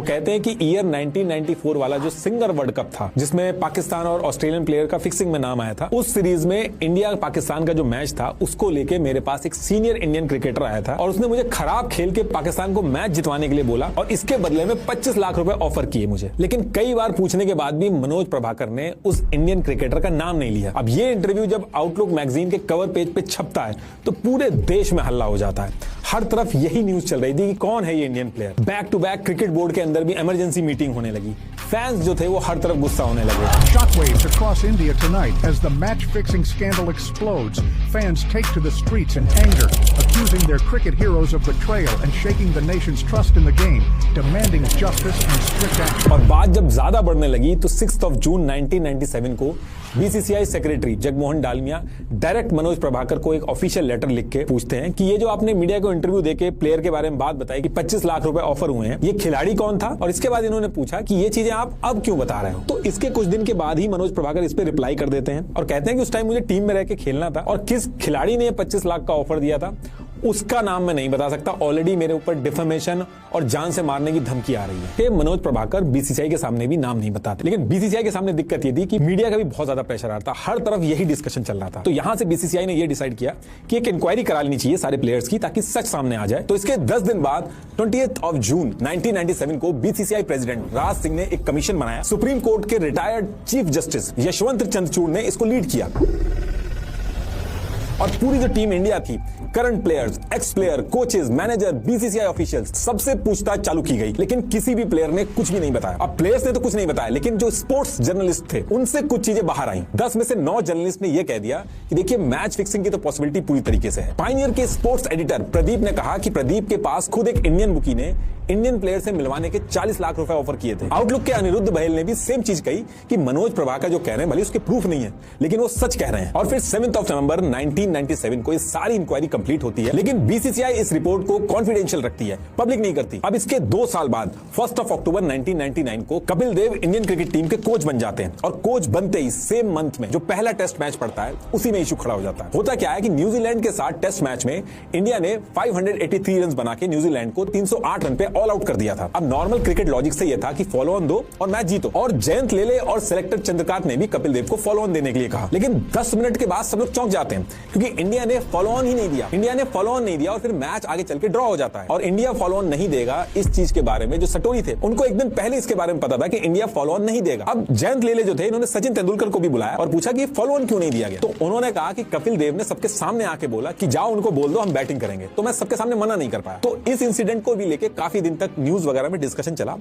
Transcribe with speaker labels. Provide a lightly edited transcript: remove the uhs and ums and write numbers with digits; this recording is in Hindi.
Speaker 1: वो कहते हैं कि ईयर 1994 वाला जो सिंगर वर्ल्ड कप था जिसमें पाकिस्तान और ऑस्ट्रेलियन प्लेयर का फिक्सिंग में नाम आया था, उस सीरीज में इंडिया पाकिस्तान का जो मैच था उसको लेके मेरे पास एक सीनियर इंडियन क्रिकेटर आया था और उसने मुझे खराब खेल के पाकिस्तान को मैच जितवाने के लिए बोला और इसके बदले में 25 लाख रुपए ऑफर किए मुझे। लेकिन कई बार पूछने के बाद भी मनोज प्रभाकर ने उस इंडियन क्रिकेटर का नाम नहीं लिया। अब ये इंटरव्यू जब आउटलुक मैगजीन के कवर पेज पे छपता है तो पूरे देश में हल्ला हो जाता है। हर तरफ यही न्यूज चल रही थी कि कौन है ये Indian player. Back to back cricket board के अंदर भी इमरजेंसी मीटिंग होने लगी। फैंस जो थे वो हर तरफ गुस्सा होने लगे।
Speaker 2: Shockwaves across India tonight as the match-fixing scandal explodes. Fans take to the streets in anger, accusing their cricket heroes of betrayal and shaking the nation's trust in the game, demanding justice and strict action.
Speaker 1: और बात जब ज्यादा बढ़ने लगी तो 6 जून 1997 को BCCI secretary Jagmohan Dalmiya direct Manoj Prabhakar को एक ऑफिशियल लेटर लिख के पूछते हैं कि ये जो आपने मीडिया को इंटरव्यू देके प्लेयर के बारे में बात बताई कि 25 लाख रुपए ऑफर हुए हैं, ये खिलाड़ी कौन था? और इसके बाद इन्होंने पूछा कि ये चीजें आप अब क्यों बता रहे हो? तो इसके कुछ दिन के बाद ही मनोज प्रभाकर इस पे रिप्लाई कर देते हैं और कहते हैं कि उस टाइम मुझे टीम में रह के खेलना था और किस खिलाड़ी ने 25 लाख का ऑफर दिया था उसका नाम मैं नहीं बता सकता। ऑलरेडी मेरे ऊपर डिफेमेशन और जान से मारने की धमकी आ रही है। कि मनोज प्रभाकर बीसीसीआई के सामने भी नाम नहीं बताते। लेकिन बीसीसीआई के सामने दिक्कत ये थी कि मीडिया का भी बहुत ज्यादा प्रेशर आ रहा था, हर तरफ यही डिस्कशन चल रहा था। तो यहां से बीसीसीआई ने यह डिसाइड किया कि एक इंक्वायरी करा लेनी चाहिए सारे प्लेयर्स की ताकि सच सामने आ जाए। तो इसके 10 दिन बाद 20 जून 1997 को बीसीसीआई प्रेसिडेंट राज सिंह ने एक कमीशन बनाया। सुप्रीम कोर्ट के retired chief justice Yashwant Chandrachud ने इसको लीड किया और पूरी जो टीम इंडिया थी, current players, x player, coaches, manager, BCCI officials, सबसे पूछताछ चालू की गई। लेकिन किसी भी प्लेयर ने कुछ भी नहीं बताया। अब प्लेयर्स ने तो कुछ नहीं बताया, लेकिन जो स्पोर्ट्स जर्नलिस्ट थे उनसे कुछ चीजें बाहर आई। 10 में से 9 जर्नलिस्ट ने यह कह दिया कि देखिए मैच फिक्सिंग की तो पॉसिबिलिटी पूरी तरीके से है। पायनियर के स्पोर्ट्स एडिटर प्रदीप ने कहा कि प्रदीप के पास खुद एक इंडियन बुकी ने इंडियन प्लेयर से मिलवाने के 40 लाख रुपए ऑफर किए थे। आउटलुक के अनिरुद्ध बहेल ने भी सेम चीज कही कि मनोज प्रभाकर जो कह रहे हैं भले उसके प्रूफ नहीं है लेकिन वो सच कह रहे हैं। और फिर 7 नवंबर 1997 को इस सारी इंक्वायरी कंप्लीट होती है, लेकिन बीसीसीआई इस रिपोर्ट को कॉन्फिडेंशियल रखती है, पब्लिक नहीं करती। अब इसके 2 साल बाद 1 अक्टूबर 1999 को Kapil Dev Indian cricket team के कोच बन जाते हैं और कोच बनते ही सेम मंथ में जो पहला टेस्ट मैच पड़ता है उसी में इशू खड़ा हो जाता है। होता क्या है कि न्यूजीलैंड के साथ टेस्ट मैच में इंडिया ने 583 रन बना के न्यूजीलैंड को 308 रन पे ऑल आउट कर दिया था। अब नॉर्मल क्रिकेट लॉजिक से यह था कि फॉलो ऑन दो और मैच जीतो, और जयंत लेले और सिलेक्टर चंद्रकांत ने भी कपिल देव को फॉलो ऑन देने के लिए कहा। लेकिन 10 मिनट के बाद सब लोग चौंक जाते हैं क्योंकि इंडिया ने फॉलो ऑन ही नहीं दिया। इंडिया ने फॉलो ऑन नहीं दिया और फिर मैच आगे चल के ड्रॉ हो जाता है। और इंडिया फॉलो ऑन नहीं देगा इस चीज के बारे में जो सटोरी थे उनको एक दिन पहले इसके बारे में पता था कि इंडिया फॉलो ऑन नहीं देगा। अब जयंत लेले जो थे इन्होंने सचिन तेंदुलकर को भी बुलाया और पूछा कि फॉलो ऑन क्यों नहीं दिया गया। तो उन्होंने कहा कि कपिल देव ने सबके सामने आके बोला कि जाओ उनको बोल दो हम बैटिंग करेंगे। तो मैं सबके सामने मना नहीं कर पाया। तो इस इंसिडेंट को भी लेके काफी दिन तक न्यूज वगैरह में डिस्कशन चला।